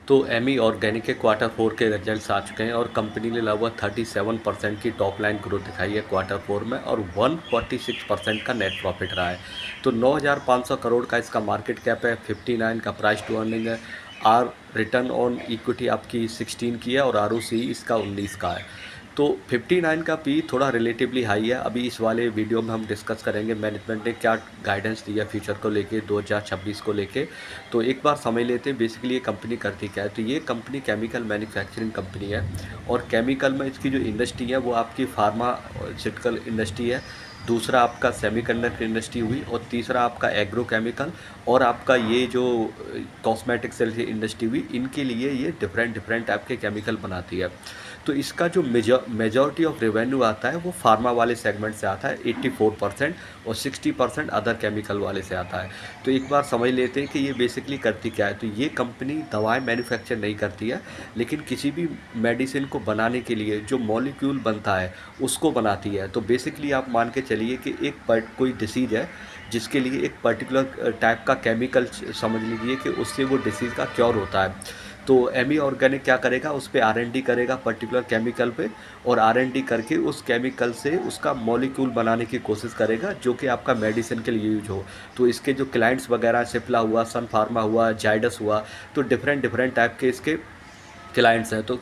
तो Amy organic के quarter 4 के रिजल्ट्स आ चुके हैं और कंपनी ने लगभग 37% की टॉप लाइन ग्रोथ दिखाई है क्वार्टर 4 में और 146% का नेट प्रॉफिट रहा है। तो 9,500 करोड़ का इसका मार्केट कैप है, 59 का प्राइस टू अर्निंग है, आर रिटर्न ऑन इक्विटी आपकी 16 की है और आर इसका 19 का है। तो 59 का पी थोड़ा रिलेटिवली हाई है। अभी इस वाले वीडियो में हम डिस्कस करेंगे मैनेजमेंट ने क्या गाइडेंस दिया फ्यूचर को लेके 2026 को लेके। तो एक बार समझ लेते हैं बेसिकली ये कंपनी करती क्या है। तो ये कंपनी केमिकल मैन्युफैक्चरिंग कंपनी है और केमिकल में इसकी जो इंडस्ट्री है वो आपकी फार्मास्यूटिकल इंडस्ट्री है, दूसरा आपका सेमीकंडक्टर इंडस्ट्री हुई और तीसरा आपका एग्रोकेमिकल और आपका ये जो कॉस्मेटिक सेल इंडस्ट्री हुई। इनके लिए ये डिफरेंट डिफरेंट टाइप के केमिकल बनाती है। तो इसका जो मेजॉरिटी ऑफ रेवेन्यू आता है वो फार्मा वाले सेगमेंट से आता है 84% और 60% अदर केमिकल वाले से आता है। तो एक बार समझ लेते हैं कि ये बेसिकली करती क्या है। तो ये कंपनी दवाएं मैन्युफैक्चर नहीं करती है, लेकिन किसी भी मेडिसिन को बनाने के लिए जो मॉलिक्यूल बनता है उसको बनाती है। तो बेसिकली आप मान के चलिए कि कोई डिसीज़ है जिसके लिए एक पर्टिकुलर टाइप का केमिकल समझ लीजिए कि उससे वो डिसीज़ का क्योर होता है। तो एमी ऑर्गेनिक क्या करेगा, उस पर R&D करेगा पर्टिकुलर केमिकल पे और R&D करके उस केमिकल से उसका मॉलिक्यूल बनाने की कोशिश करेगा जो कि आपका मेडिसिन के लिए यूज हो। तो इसके जो क्लाइंट्स वगैरह सिप्ला हुआ, सन फार्मा हुआ, जाइडस हुआ, तो डिफरेंट डिफरेंट टाइप के इसके क्लाइंट्स हैं। तो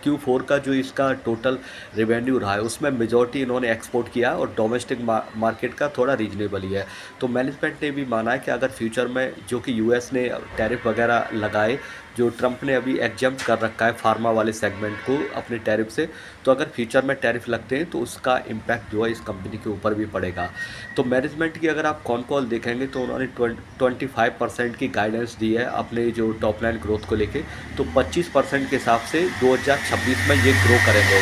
Q4 का जो इसका टोटल रेवेन्यू रहा है उसमें मेजॉरिटी इन्होंने एक्सपोर्ट किया और डोमेस्टिक मार्केट का थोड़ा रीजनेबल ही है। तो मैनेजमेंट ने भी माना है कि अगर फ्यूचर में जो कि यूएस ने टैरिफ वगैरह लगाए, जो ट्रंप ने अभी एग्जम्प्ट कर रखा है फार्मा वाले सेगमेंट को अपने टैरिफ से, तो अगर फ्यूचर में टैरिफ लगते हैं तो उसका इम्पैक्ट जो है इस कंपनी के ऊपर भी पड़ेगा। तो मैनेजमेंट की अगर आप कॉल देखेंगे तो उन्होंने 25% की गाइडेंस दी है अपने जो टॉप लाइन ग्रोथ को लेके। तो 25% के हिसाब से 2026 में ये ग्रो करेंगे।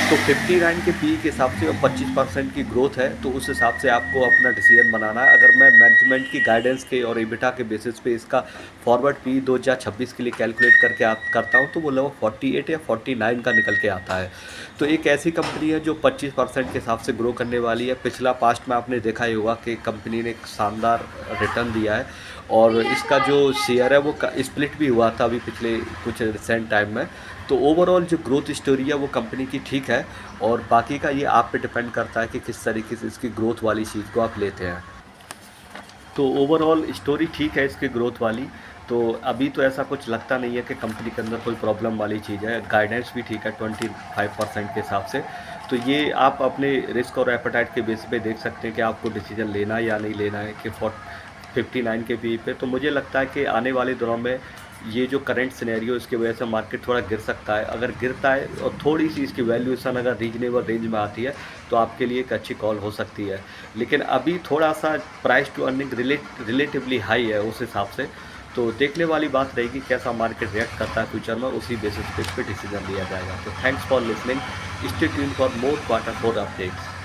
तो 59 के पी के हिसाब से 25% की ग्रोथ है, तो उस हिसाब से आपको अपना डिसीजन बनाना है। अगर मैं मैनेजमेंट की गाइडेंस के और एबिटा के बेसिस पे इसका फॉरवर्ड पी 2026 के लिए कैलकुलेट करके करता हूँ तो वो लगभग 48 या 49 का निकल के आता है। तो एक ऐसी कंपनी है जो 25% के हिसाब से ग्रो करने वाली है। पिछला पास्ट में आपने देखा ही होगा कि कंपनी ने एक शानदार रिटर्न दिया है और इसका जो शेयर है वो स्प्लिट भी हुआ था अभी पिछले कुछ रिसेंट टाइम में। तो ओवरऑल जो ग्रोथ स्टोरी है वो कंपनी की ठीक है और बाकी का ये आप पे डिपेंड करता है कि किस तरीके से इसकी ग्रोथ वाली चीज़ को आप लेते हैं। तो ओवरऑल स्टोरी ठीक है इसकी ग्रोथ वाली। तो अभी तो ऐसा कुछ लगता नहीं है कि कंपनी के अंदर कोई प्रॉब्लम वाली चीज़ है। गाइडेंस भी ठीक है 25% के हिसाब से। तो ये आप अपने रिस्क और एपेटाइट के बेस पे देख सकते हैं कि आपको डिसीजन लेना है या नहीं लेना है कि 59 के पी पे। तो मुझे लगता है कि आने वाले दिनों में ये जो करंट सिनेरियो इसकी वजह से मार्केट थोड़ा गिर सकता है। अगर गिरता है और थोड़ी सी इसकी वैल्यूएशन अगर रीजनेबल रेंज में आती है तो आपके लिए एक अच्छी कॉल हो सकती है। लेकिन अभी थोड़ा सा price to earning relatively high है उस हिसाब से। तो देखने वाली बात रहेगी कैसा मार्केट रिएक्ट करता है फ्यूचर में, उसी बेसिस पे डिसीजन लिया जाएगा। तो thanks for listening, stay tuned for more quarter 4 updates.